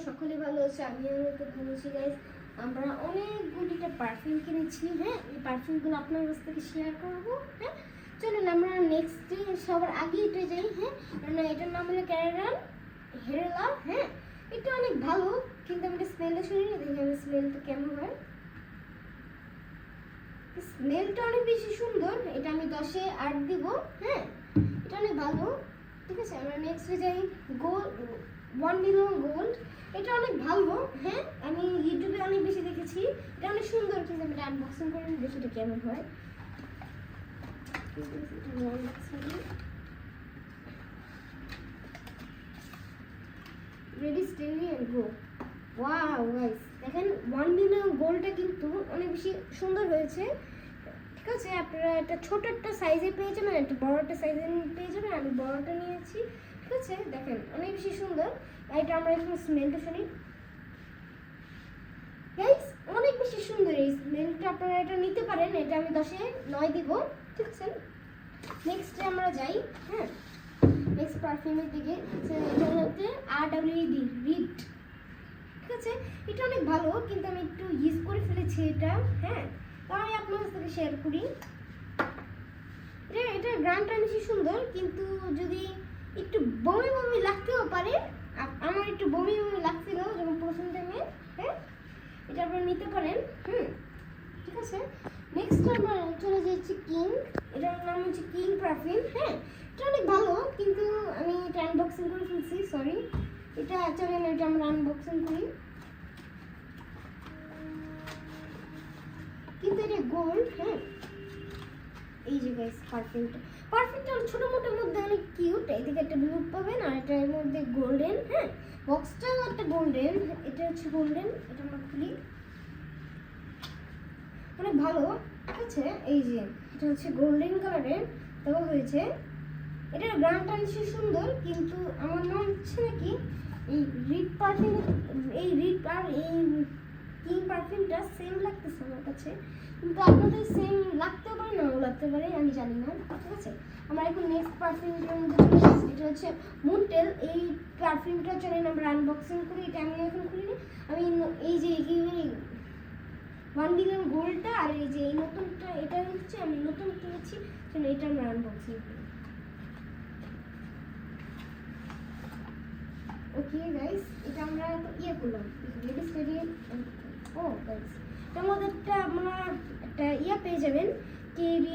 সকলে ভালো আছে, আমিও খুব ভালো আছি গাইস। আমরা অনেকগুলিটা পারফিউম কিনেছি, হ্যাঁ এই পারফিউমগুলো আপনার কাছ থেকে শেয়ার করবো। হ্যাঁ চলুন আমরা নেক্সট সবার আগে এটা যাই। হ্যাঁ এটার নাম হলো ক্যারারান হেরেলা। হ্যাঁ এটা অনেক ভালো, কিন্তু আমি স্মেলটা শুনিনি, দেখি আমি স্মেলটা কেমন হয়। স্মেলটা অনেক বেশি সুন্দর, এটা আমি 10-এ 8 দিব। হ্যাঁ এটা অনেক ভালো, ঠিক আছে। আমরা নেক্সটে যাই। গোল্ড 1 মিলিয়ন গোল্ড, এটা অনেক ভালো। হ্যাঁ আমি ইউটিউবে অনেক বেশি দেখেছি, এটা অনেক সুন্দর, কিন্তু আমি এটা আনবক্সিং করে দেখি এটা কেমন হয়। Ready steady and go. Wow guys দেখেন 1 মিলিয়ন গোল্ডটা কিন্তু অনেক বেশি সুন্দর হয়েছে, ঠিক আছে। আপনারা একটা ছোট একটা সাইজে পেয়ে যাবেন, একটা বড় একটা সাইজে পেয়ে যাবেন। আমি বড়টা নিয়েছি, ঠিক আছে। দেখেন অনেক বেশি সুন্দর। এটা আমরা এখন স্মেলটা শুনি গাইস, অনেক বেশি সুন্দর এই স্মেলটা। আপনারা এটা নিতে পারেন, এটা আমি 10-এ 9 দিব, ঠিক আছে। নেক্সটে আমরা যাই। হ্যাঁ নেক্সট পারফিউমের দিকে, এটা হচ্ছে RWD রিড, ঠিক আছে। এটা অনেক ভালো, কিন্তু আমি একটু ইউজ করে ফেলেছি এটা। হ্যাঁ তো আমি আপনাদের সাথে শেয়ার করি। এটা গ্রানটা বেশি সুন্দর, কিন্তু যদি একটু বমি বমি লাগতেও পারে। আমার একটু বমি বমি লাগছিল যখন প্রথম টাইমে। হ্যাঁ এটা আপনারা নিতে পারেন, ঠিক আছে। নেক্সট আমরা চলে যাচ্ছি কিং, এটার নাম হচ্ছে কিং পারফিউম। হ্যাঁ এটা অনেক ভালো, কিন্তু আমি এটা আনবক্সিং করে ফেলছি, সরি। এটা চলে না, এটা আমরা আনবক্সিং করি। কিন্তু এটা গোল্ড। হ্যাঁ এই যে গাইস পারফিউমটা ছোট মোটোর মধ্যে অনেক কিউট। এদিকে একটা ব্লু পাবেন, আর এটার মধ্যে গোল্ডেন। হ্যাঁ বক্সটাও একটা গোল্ডেন, এটা হচ্ছে গোল্ডেন। এটা আমরা খুলি, অনেক ভালো, ঠিক আছে। এই যে এটা হচ্ছে গোল্ডেন কালারের দেওয়া হয়েছে। এটার গ্রানটা বেশি সুন্দর, কিন্তু আমার মনে হচ্ছে নাকি এই রিড পারফিউম, এই রিড আর এই কিং পারফিউমটা সেম লাগতেছে আমার কাছে, কিন্তু আপনাদের সেম লাগতেও পারে নাও লাগতে পারে, আমি জানি না, ঠিক আছে। আমরা এখন নেক্সট পারফিউমটার মধ্যে চলে আসছি, এটা হচ্ছে মুনটেল। এই পারফিউমটা চলেন আমরা আনবক্সিং করি। এটা আমি এখন খুলিনি, আমি এই যে 1 মিলিয়ন গোল্ডটা আর এই যে এই নতুনটা, এটা হচ্ছে আমি নতুন কিনেছি, এটা আমরা আনবক্সিং করি। ওকে গাইস, এটা আমরা ইয়ে করলাম, লেডিস স্টেডিয়াম। ও গাইস এটার মধ্যে একটা আমরা একটা ইয়া পেয়ে যাবেন,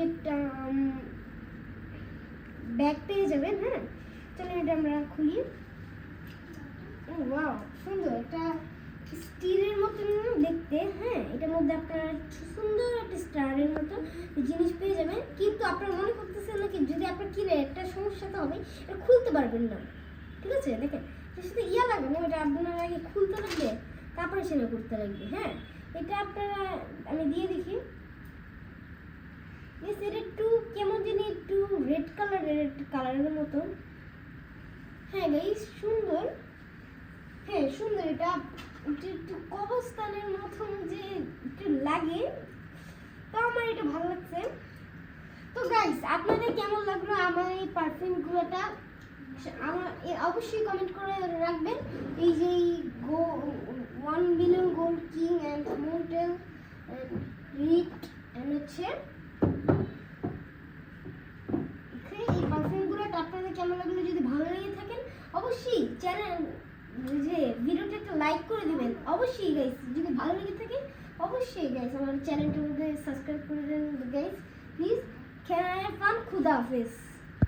একটা ব্যাগ পেয়ে যাবেন। হ্যাঁ চলুন এটা আমরা খুলি। ও ওয়াও সুন্দর, একটা স্টিলের মতন দেখতে। হ্যাঁ এটার মধ্যে আপনারা সুন্দর একটা স্টারের মতো জিনিস পেয়ে যাবেন, কিন্তু আপনারা মনে করতেছেন নাকি যদি আপনার কিনে একটা সমস্যা তো হবে, এটা খুলতে পারবেন না, ঠিক আছে। দেখেন সাথে ইয়া লাগবে না, এটা আপনার আগে খুলতে লাগবে, তারপরে সেটা করতে লাগবে। হ্যাঁ এটা আপনারা আমি দিয়ে দেখি। এটা একটু কেমন জানি একটু রেড কালারের মতো। হ্যাঁ গাইস সুন্দর, হ্যাঁ সুন্দর। এটা একটু কবরস্থানের মতন যে একটু লাগে, তো আমার এটা ভালো লাগছে। তো গাইস আপনাদের কেমন লাগলো আমার এই পারফিউমগুলোটা, আমার অবশ্যই কমেন্ট করে রাখবেন। এই যে 1 মিলিয়ন গোল্ড কিং অ্যান্ড মুনটেল রিড এন্ড হচ্ছে এই পারফিউমগুলোটা আপনাদের কেমন লাগলো। যদি ভালো লেগে থাকেন অবশ্যই চ্যানেল যে ভিডিওটা একটা লাইক করে দিবেন অবশ্যই গাইস। যদি ভালো লেগে থাকে অবশ্যই গাইস আমার চ্যানেলটার মধ্যে সাবস্ক্রাইব করে দেন গাইস প্লিজ। খেলা ফান, খুদা হাফেজ।